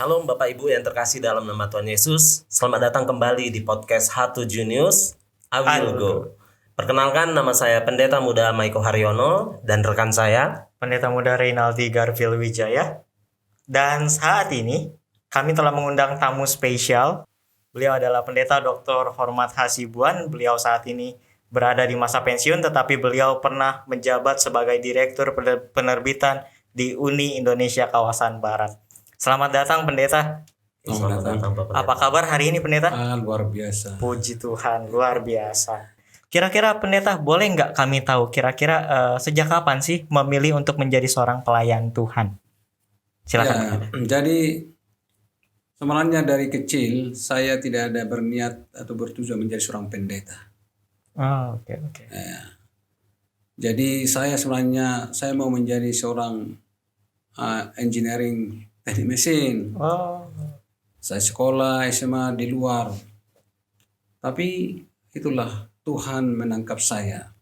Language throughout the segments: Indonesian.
Shalom Bapak Ibu yang terkasih dalam nama Tuhan Yesus. Selamat datang kembali di podcast H7 News, I Will Go. Perkenalkan, nama saya Pendeta Muda Maiko Haryono dan rekan saya Pendeta Muda Reynaldi Garfield Wijaya. Dan saat ini kami telah mengundang tamu spesial. Beliau adalah Pendeta Dr. Hormat Hasibuan. Beliau saat ini berada di masa pensiun, tetapi beliau pernah menjabat sebagai Direktur Penerbitan di Uni Indonesia Kawasan Barat. Selamat datang Pendeta. Selamat datang Pak Pendeta. Apa kabar hari ini Pendeta? Luar biasa. Puji Tuhan, luar biasa. Kira-kira Pendeta boleh nggak kami tahu kira-kira sejak kapan sih memilih untuk menjadi seorang pelayan Tuhan? Silakan Pendeta. Jadi sebenarnya dari kecil saya tidak ada berniat atau bertujuan menjadi seorang pendeta. Oke. Jadi saya mau menjadi seorang engineering teknik mesin. Saya sekolah SMA di luar. Tapi itulah Tuhan menangkap saya.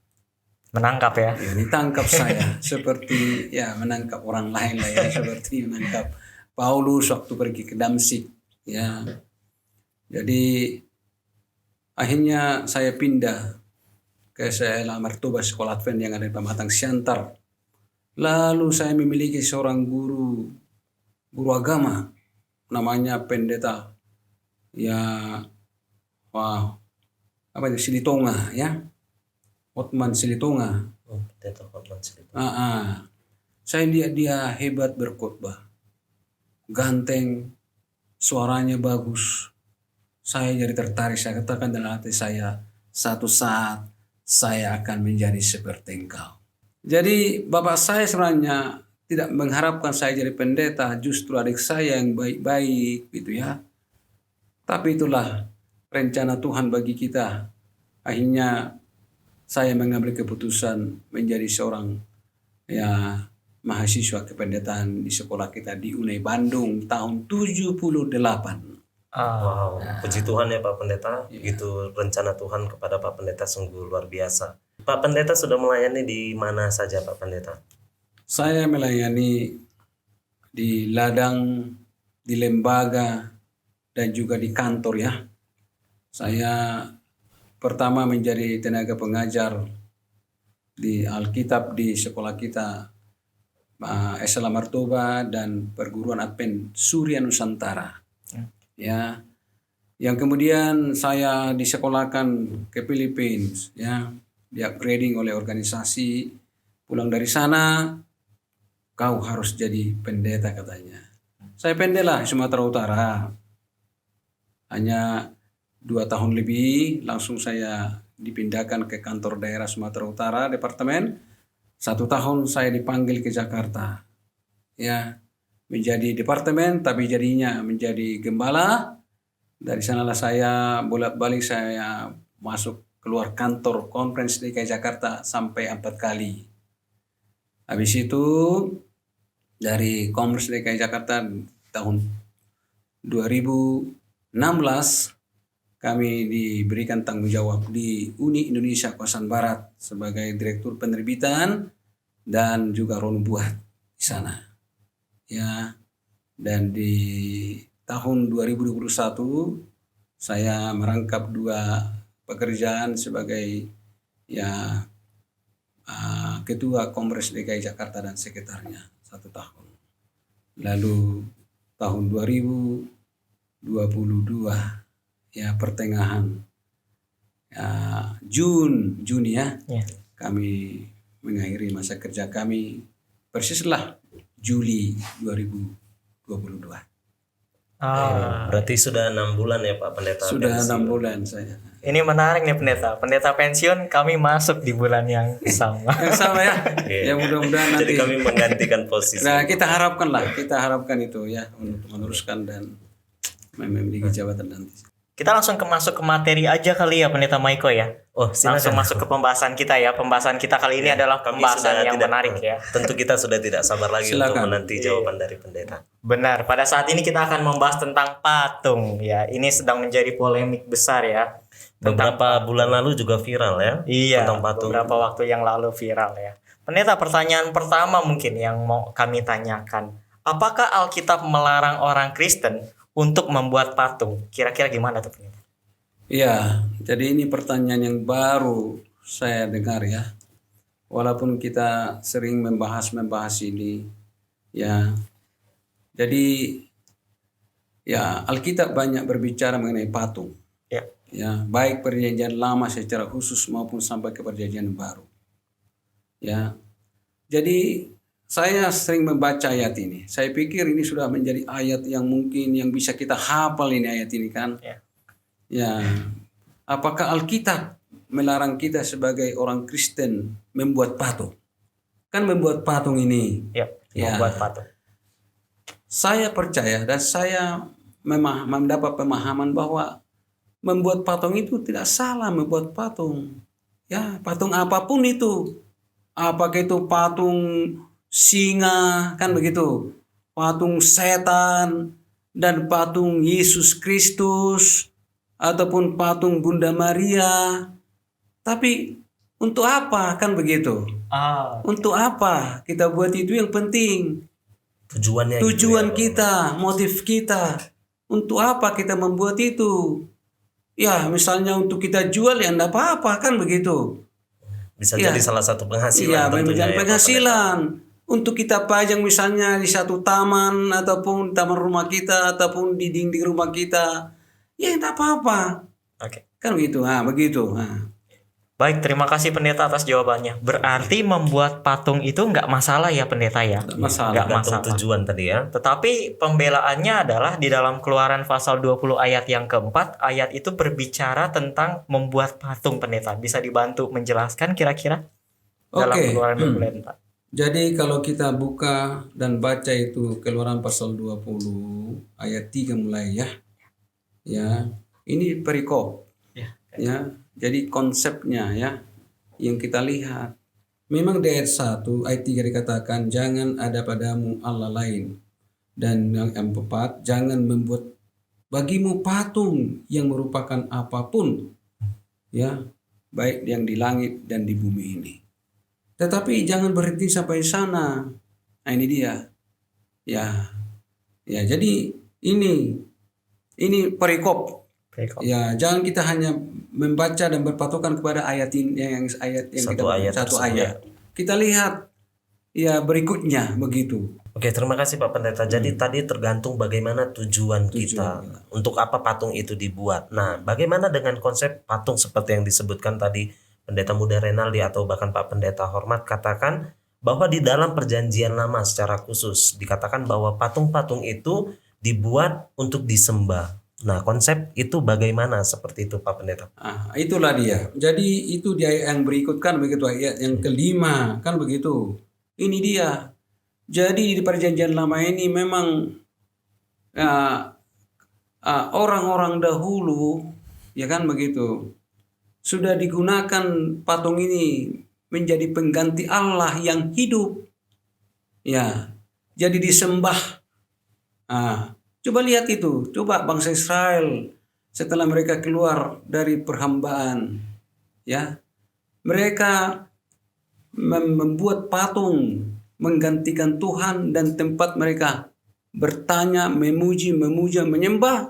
Menangkap ya? Ya, ditangkap saya seperti menangkap orang lain lah ya, seperti menangkap Paulus waktu pergi ke Damsik ya. Jadi akhirnya saya pindah ke Sela Martoba Sekolah Advent yang ada di Pematang Siantar. Lalu saya memiliki seorang guru agama namanya Pendeta Silitonga ya. Hotman Silitonga. Pendeta Hotman Silitonga. Saya lihat dia hebat berkhotbah. Ganteng, suaranya bagus. Saya jadi tertarik, saya katakan dalam hati saya, satu saat saya akan menjadi seperti engkau. Jadi bapak saya sebenarnya tidak mengharapkan saya jadi pendeta, justru adik saya yang baik-baik gitu ya. Tapi itulah rencana Tuhan bagi kita. Akhirnya saya mengambil keputusan menjadi seorang mahasiswa kependetaan di sekolah kita di UNEI Bandung tahun 78. Wow, puji Tuhan ya Pak Pendeta. Itu rencana Tuhan kepada Pak Pendeta sungguh luar biasa. Pak Pendeta sudah melayani di mana saja Pak Pendeta? Saya melayani di ladang, di lembaga, dan juga di kantor ya. Saya pertama menjadi tenaga pengajar di Alkitab di sekolah kita Sela Martoba dan Perguruan Advent Surya Nusantara. Ya. Yang kemudian saya disekolahkan ke Philippines ya, di upgrading oleh organisasi. Pulang dari sana, kau harus jadi pendeta katanya. Saya pendeta di Sumatera Utara. Hanya 2 tahun lebih langsung saya dipindahkan ke kantor daerah Sumatera Utara departemen. 1 tahun saya dipanggil ke Jakarta. Ya, menjadi departemen tapi jadinya menjadi gembala. Dari sanalah saya bolak-balik saya masuk keluar kantor Conference DKI Jakarta sampai 4 kali. Habis itu dari Conference DKI Jakarta tahun 2016 kami diberikan tanggung jawab di Uni Indonesia Kawasan Barat sebagai Direktur Penerbitan dan juga Ronbuat di sana. Ya, dan di tahun 2021 saya merangkap 2 pekerjaan sebagai Ketua Kongres DKI Jakarta dan sekitarnya 1 tahun. Lalu tahun 2022 pertengahan Juni kami mengakhiri masa kerja kami persislah Juli 2022. Berarti sudah 6 bulan ya Pak Pendeta? Sudah 6 bulan saya. Ini menarik nih Pendeta. Pendeta pensiun, kami masuk di bulan yang sama. Yang sama ya. Ya mudah-mudahan nanti. Jadi kami menggantikan posisi. Nah kita harapkan itu ya untuk meneruskan dan memiliki jabatan nanti. Kita langsung masuk ke materi aja kali ya Pendeta Maiko ya. Langsung masuk ke pembahasan kita ya. Pembahasan kita kali ini adalah pembahasan yang menarik ya. Tentu kita sudah tidak sabar lagi untuk menanti jawaban dari pendeta. Benar. Pada saat ini kita akan membahas tentang patung ya. Ini sedang menjadi polemik besar ya. Beberapa bulan lalu juga viral ya. Iya. Tentang patung. Beberapa waktu yang lalu viral ya. Pendeta, pertanyaan pertama mungkin yang mau kami tanyakan. apakah Alkitab melarang orang Kristen untuk membuat patung? Kira-kira gimana tuh pendeta? Ya, jadi ini pertanyaan yang baru saya dengar ya. Walaupun kita sering membahas ini, ya. Jadi, ya Alkitab banyak berbicara mengenai patung. Ya. Ya, baik perjanjian lama secara khusus maupun sampai ke perjanjian baru. Ya. Jadi saya sering membaca ayat ini. Saya pikir ini sudah menjadi ayat yang mungkin yang bisa kita hafal ini ayat ini kan. Ya. Ya, apakah Alkitab melarang kita sebagai orang Kristen membuat patung? Kan membuat patung ini. Ya, Ya. membuat patung. Saya percaya dan saya mendapat pemahaman bahwa membuat patung itu tidak salah membuat patung. Ya, patung apapun itu. Apakah itu patung singa, kan begitu. Patung setan dan patung Yesus Kristus ataupun patung Bunda Maria. Tapi untuk apa, kan begitu? Untuk apa kita buat itu? Yang penting Tujuannya tujuan gitu ya, kita, motif kita. Untuk apa kita membuat itu? Ya, misalnya untuk kita jual ya enggak apa-apa, kan begitu. bisa Ya. jadi salah satu penghasilan. Iya, tentunya menjadi ya, Pak penghasilan. Untuk kita pajang misalnya di satu taman ataupun taman rumah kita ataupun di dinding rumah kita. Ya enggak apa-apa. Oke. Kan begitu. Begitu. Baik, terima kasih pendeta atas jawabannya. Berarti membuat patung itu nggak masalah ya pendeta ya? Enggak masalah. Nggak Tergantung masalah. tujuan tadi ya. Tetapi pembelaannya adalah di dalam Keluaran pasal 20 ayat yang keempat, ayat itu berbicara tentang membuat patung pendeta. Bisa dibantu menjelaskan kira-kira dalam Oke. Keluaran 20 ayat 4? Jadi kalau kita buka dan baca itu Keluaran pasal 20 ayat 3 mulai ya. Ya, ini perikop. Ya, jadi konsepnya ya yang kita lihat. Memang di ayat 1 ayat 3 dikatakan jangan ada padamu Allah lain. Dan yang keempat, jangan membuat bagimu patung yang merupakan apapun. Ya, baik yang di langit dan di bumi ini. Tetapi jangan berhenti sampai sana. Nah, ini dia. Ya. Ya, jadi ini perikop. Ya, jangan kita hanya membaca dan berpatokan kepada ayat ini yang Satu kita ayat satu tersebut, ayat. Kita lihat ya berikutnya begitu. Oke, terima kasih Pak Pendeta. Jadi tadi tergantung bagaimana tujuan kita. kita. Untuk apa patung itu dibuat. Nah, bagaimana dengan konsep patung seperti yang disebutkan tadi Pendeta Muda Renaldi atau bahkan Pak Pendeta Hormat katakan bahwa di dalam perjanjian lama secara khusus dikatakan bahwa patung-patung itu dibuat untuk disembah. Nah, konsep itu bagaimana seperti itu Pak Pendeta? Itulah dia. Jadi itu dia yang berikut kan begitu ayat yang kelima kan begitu. Ini dia. Jadi di perjanjian lama ini memang orang-orang dahulu ya kan begitu sudah digunakan patung ini menjadi pengganti Allah yang hidup. Ya, jadi disembah. Coba lihat itu. Coba bangsa Israel setelah mereka keluar dari perhambaan, ya, mereka membuat patung menggantikan Tuhan dan tempat mereka bertanya, memuji, memuja, menyembah.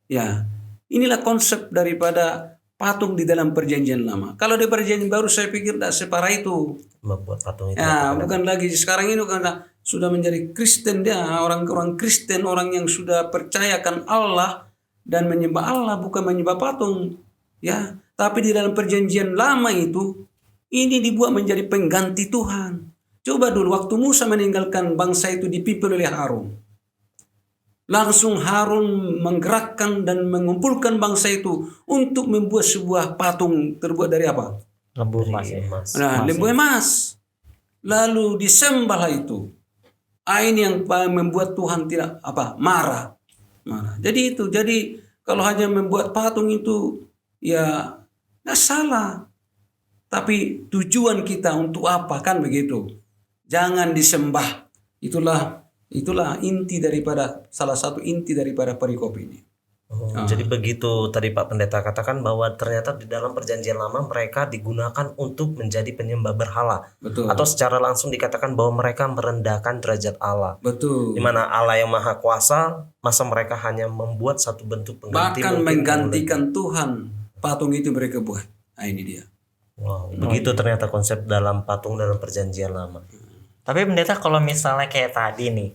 Ya, inilah konsep daripada patung di dalam perjanjian lama. Kalau di perjanjian baru saya pikir tidak separah itu. Membuat patung itu. Ya, bukan lagi sekarang ini karena sudah menjadi Kristen dia, orang-orang Kristen, orang yang sudah percayakan Allah dan menyembah Allah bukan menyembah patung. Ya, tapi di dalam perjanjian lama itu ini dibuat menjadi pengganti Tuhan. Coba dulu waktu Musa meninggalkan bangsa itu dipimpin oleh Harun. Langsung Harun menggerakkan dan mengumpulkan bangsa itu untuk membuat sebuah patung terbuat dari apa? Lembu emas ya. Nah, lembu emas. Lalu disembahlah itu. Ini yang membuat Tuhan tidak marah. Jadi itu. Jadi kalau hanya membuat patung itu ya nggak salah. Tapi tujuan kita untuk apa kan begitu? Jangan Itulah inti daripada salah satu inti daripada perikop ini. Jadi begitu tadi Pak Pendeta katakan bahwa ternyata di dalam perjanjian lama mereka digunakan untuk menjadi penyembah berhala. Betul. Atau secara langsung dikatakan bahwa mereka merendahkan derajat Allah. Betul. Di mana Allah yang maha kuasa, masa mereka hanya membuat satu bentuk pengganti Bahkan mungkin menggantikan Tuhan, patung itu mereka buat. Nah, ini dia. Wow, begitu ternyata konsep dalam patung dalam perjanjian lama. Tapi pendeta, kalau misalnya kayak tadi nih,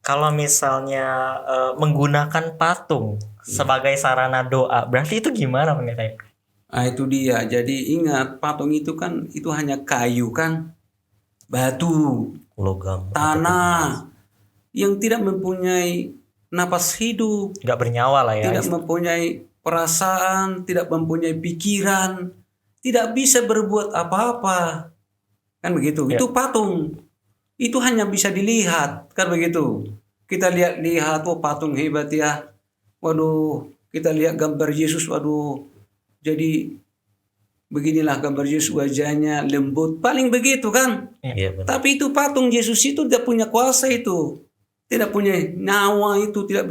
kalau misalnya menggunakan patung sebagai sarana doa, berarti itu gimana pendeta? Nah, itu dia. Jadi ingat, patung itu kan itu hanya kayu kan, batu, Logam. tanah yang tidak mempunyai napas hidup, Nggak bernyawa lah ya. tidak mempunyai perasaan, tidak mempunyai pikiran, tidak bisa berbuat apa-apa. Kan begitu. Ya. Itu patung. Itu hanya bisa dilihat, kan begitu. Kita lihat, oh patung hebat ya. Waduh, kita lihat gambar Yesus, waduh. Jadi beginilah gambar Yesus, wajahnya lembut, paling begitu kan. Iya benar. Tapi itu patung Yesus itu tidak punya kuasa itu. Tidak punya nyawa itu, tidak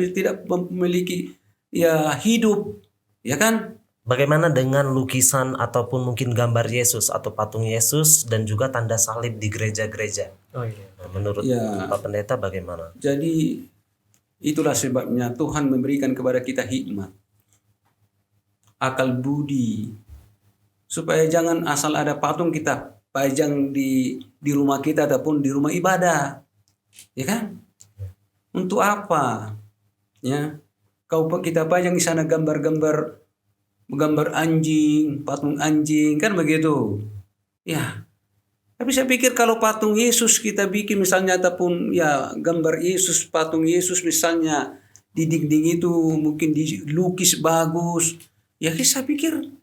memiliki ya hidup. Ya kan? Bagaimana dengan lukisan ataupun mungkin gambar Yesus atau patung Yesus dan juga tanda salib di gereja-gereja? Oh iya. Nah, menurut Ya. Pak Pendeta bagaimana? Jadi itulah sebabnya Tuhan memberikan kepada kita hikmat, akal budi, supaya jangan asal ada patung kita pajang di rumah kita ataupun di rumah ibadah, ya kan? Untuk apa? Ya, kita pajang di sana gambar anjing, patung anjing, kan begitu? Ya. Tapi saya pikir kalau patung Yesus kita bikin misalnya ataupun ya gambar Yesus, patung Yesus misalnya di dinding itu mungkin dilukis bagus. Ya saya pikir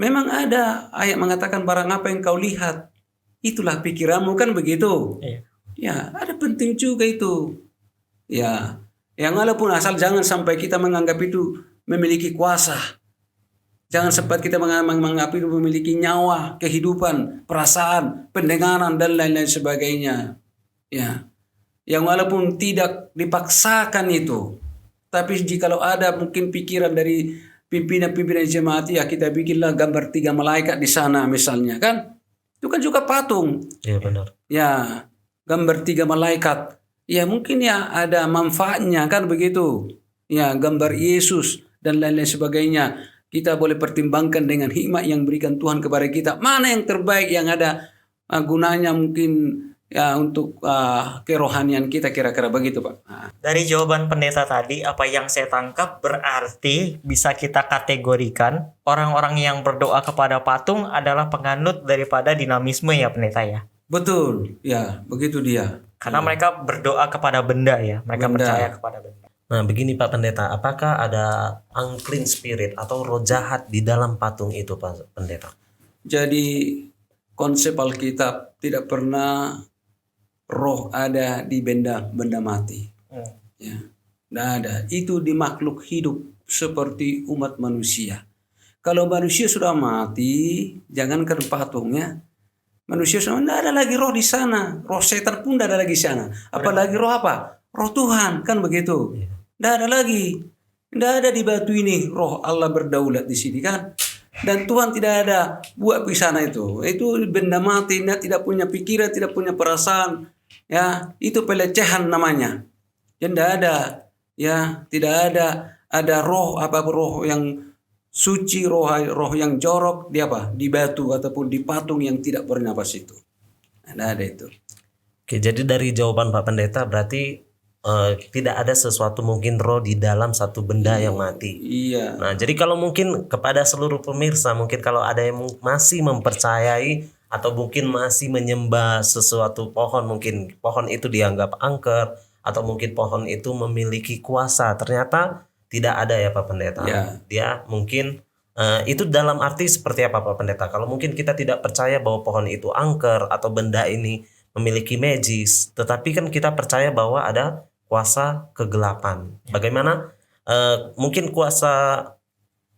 memang ada ayat mengatakan barang apa yang kau lihat itulah pikiranmu, kan begitu. Iya. Ya ada penting juga itu. Ya yang walaupun asal jangan sampai kita menganggap itu memiliki kuasa. Jangan sempat kita menganggap itu memiliki nyawa, kehidupan, perasaan, pendengaran, dan lain-lain sebagainya. Ya, yang walaupun tidak dipaksakan itu, tapi jikalau ada mungkin pikiran dari pimpinan-pimpinan jemaat, ya kita bikinlah gambar 3 malaikat di sana misalnya, kan? Itu kan juga patung. Iya benar. Ya, gambar 3 malaikat. Ya mungkin ya ada manfaatnya, kan begitu. Ya, gambar Yesus dan lain-lain sebagainya. Kita boleh pertimbangkan dengan hikmat yang berikan Tuhan kepada kita. Mana yang terbaik yang ada gunanya mungkin ya untuk kerohanian kita, kira-kira begitu Pak. Dari jawaban pendeta tadi, apa yang saya tangkap berarti bisa kita kategorikan orang-orang yang berdoa kepada patung adalah penganut daripada dinamisme ya pendeta ya. Betul, ya begitu dia. Karena mereka berdoa kepada benda ya, mereka Benda. percaya kepada benda. Nah begini Pak Pendeta, apakah ada unclean spirit atau roh jahat di dalam patung itu Pak Pendeta? Jadi konsep Alkitab tidak pernah roh ada di benda mati. Ya, tidak ada. Itu di makhluk hidup seperti umat manusia. Kalau manusia sudah mati, jangankan patungnya, manusia sudah tidak ada lagi roh di sana. Roh setan pun tidak ada lagi di sana. Apalagi roh apa? Roh Tuhan, kan begitu. Tidak ada lagi. Tidak ada di batu ini roh Allah berdaulat di sini, kan. Dan Tuhan tidak ada buat di sana itu. Itu benda mati, tidak punya pikiran, tidak punya perasaan. Ya, itu pelecehan namanya. Dan tidak ada, ya, tidak ada roh yang suci, roh yang jorok di apa? Di batu ataupun di patung yang tidak bernapas itu. Tidak ada itu. Oke, jadi dari jawaban Pak Pendeta berarti tidak ada sesuatu mungkin roh di dalam satu benda yang mati. Iya. Nah, jadi kalau mungkin kepada seluruh pemirsa, mungkin kalau ada yang masih mempercayai atau mungkin masih menyembah sesuatu pohon, mungkin pohon itu dianggap angker atau mungkin pohon itu memiliki kuasa, ternyata tidak ada ya Pak Pendeta. Ya. Dia mungkin itu dalam arti seperti apa Pak Pendeta? Kalau mungkin kita tidak percaya bahwa pohon itu angker atau benda ini memiliki magis, tetapi kan kita percaya bahwa ada kuasa kegelapan. Bagaimana mungkin kuasa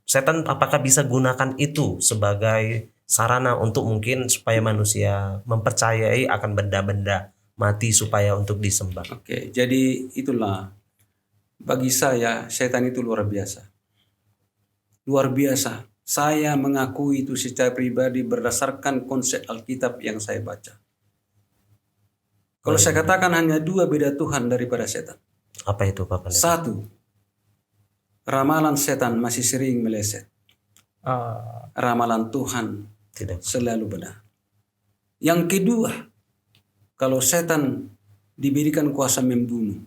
setan apakah bisa gunakan itu sebagai sarana untuk mungkin supaya manusia mempercayai akan benda-benda mati supaya untuk disembah. Oke, jadi itulah bagi saya setan itu luar biasa. Luar biasa. Saya mengakui itu secara pribadi berdasarkan konsep Alkitab yang saya baca. Kalau saya katakan hanya 2 beda Tuhan daripada setan. Apa itu Pak Pendeta? 1, ramalan setan masih sering meleset. Ramalan Tuhan Tidak. selalu benar. Yang kedua, kalau setan diberikan kuasa membunuh,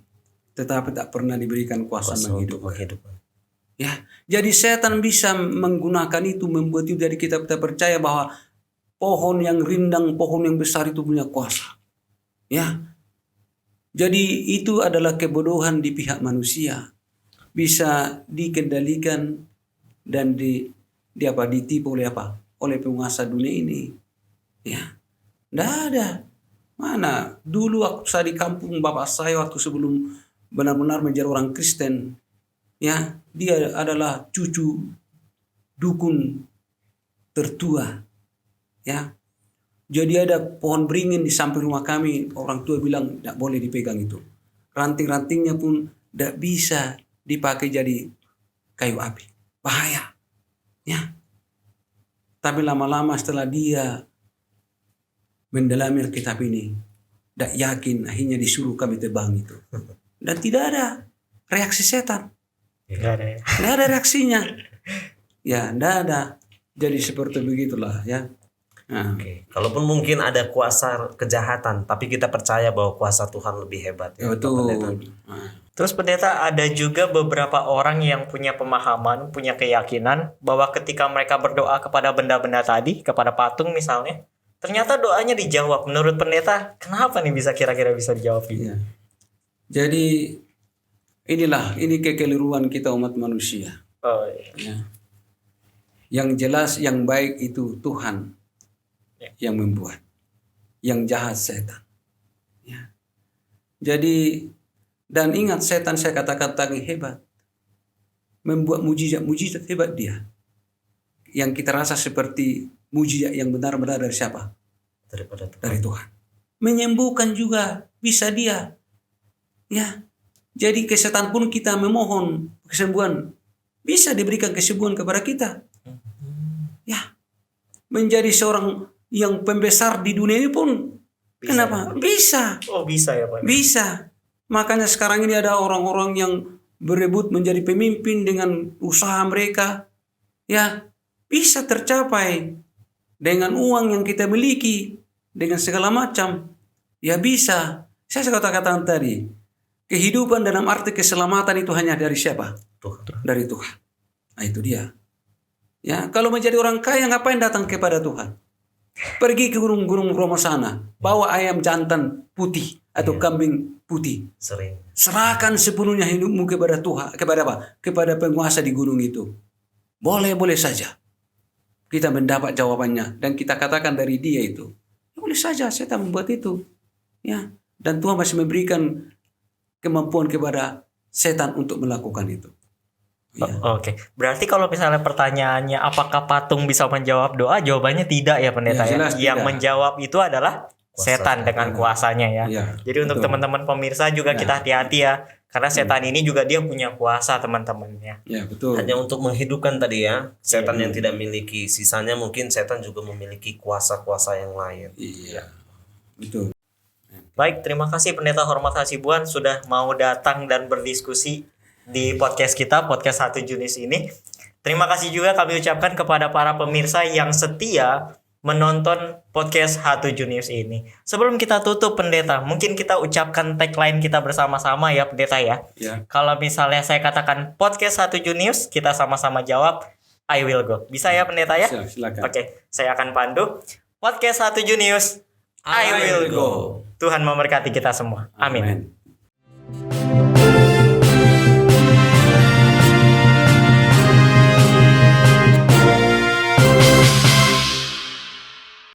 tetapi tak pernah diberikan kuasa Kuasa untuk menghidupkan. menghidupkan. Ya, jadi setan bisa menggunakan itu, membuat itu. Jadi kita percaya bahwa pohon yang rindang, pohon yang besar itu punya kuasa. Ya, jadi itu adalah kebodohan di pihak manusia. Bisa dikendalikan dan ditipu oleh apa? Oleh penguasa dunia ini. Ya, nggak ada. Mana dulu waktu saya di kampung bapak saya waktu sebelum benar-benar menjadi orang Kristen, ya, dia adalah cucu dukun tertua, ya. Jadi ada pohon beringin di samping rumah kami, orang tua bilang tidak boleh dipegang itu. Ranting-rantingnya pun tidak bisa dipakai jadi kayu api, bahaya, ya. Tapi lama-lama setelah dia mendalami Alkitab ini, tidak yakin, akhirnya disuruh kami tebang itu. Dan tidak ada reaksi setan. Nggak ada ya. Tidak ada reaksinya. Ya, tidak ada. Jadi seperti begitulah ya. Nah, Oke. Kalaupun mungkin ada kuasa kejahatan, tapi kita percaya bahwa kuasa Tuhan lebih hebat. ya Pak Pendeta. betul. Nah, Terus pendeta, ada juga beberapa orang yang punya pemahaman, punya keyakinan bahwa ketika mereka berdoa kepada benda-benda tadi, kepada patung misalnya, ternyata doanya dijawab. Menurut pendeta, kenapa nih kira-kira bisa dijawab gitu? iya. Jadi ini kekeliruan kita umat manusia. Oh, iya. Ya. Yang jelas yang baik itu Tuhan yang membuat. Yang jahat setan. Ya. Jadi dan ingat setan saya katakan tadi hebat. Membuat mujizat hebat dia. Yang kita rasa seperti mujizat yang benar-benar dari siapa? Daripada Tuhan. Dari Tuhan. Menyembuhkan juga bisa dia. Ya. Jadi ke setan pun kita memohon kesembuhan. Bisa diberikan kesembuhan kepada kita. Ya. Menjadi seorang yang pembesar di dunia ini pun. Bisa. Kenapa? Bisa. Oh, bisa ya Pak? Bisa. Makanya sekarang ini ada orang-orang yang berebut menjadi pemimpin dengan usaha mereka. Ya, bisa tercapai dengan uang yang kita miliki, dengan segala macam. Ya bisa. Saya katakan tadi, kehidupan dalam arti keselamatan itu hanya dari siapa? Tuhan. Dari Tuhan. Nah itu dia. Ya, kalau menjadi orang kaya ngapain datang kepada Tuhan? Pergi ke gunung-gunung Bromo sana, bawa ayam jantan putih atau kambing putih. Sering. Serahkan sepenuhnya hidupmu kepada Tuhan, kepada apa? Kepada penguasa di gunung itu. Boleh saja. Kita mendapat jawabannya dan kita katakan dari dia itu. Boleh saja saya tak membuat itu. Ya, dan Tuhan masih memberikan kemampuan kepada setan untuk melakukan itu. Ya. Oke, berarti kalau misalnya pertanyaannya apakah patung bisa menjawab doa, jawabannya tidak ya pendeta Ya, ya. jelas Yang tidak. menjawab itu adalah Kuasa setan dengan kuasanya ya. Ya, Jadi untuk betul. teman-teman pemirsa juga kita hati-hati ya, karena setan ini juga dia punya kuasa teman-teman ya. Ya, betul. Hanya untuk menghidupkan tadi ya. Setan yang tidak memiliki. Sisanya mungkin setan juga memiliki kuasa-kuasa yang lain. Iya. Betul. Baik, terima kasih Pendeta Hormat Hasibuan sudah mau datang dan berdiskusi di podcast kita, podcast 1 Junius ini. Terima kasih juga kami ucapkan kepada para pemirsa yang setia menonton podcast 1 Junius ini. Sebelum kita tutup Pendeta, mungkin kita ucapkan tagline kita bersama-sama ya Pendeta ya. Ya. Kalau misalnya saya katakan podcast 1 Junius, kita sama-sama jawab I will go. Bisa ya Pendeta ya? Silakan. Oke, saya akan pandu. Podcast 1 Junius, I will go. Tuhan memberkati kita semua. Amin. Amin.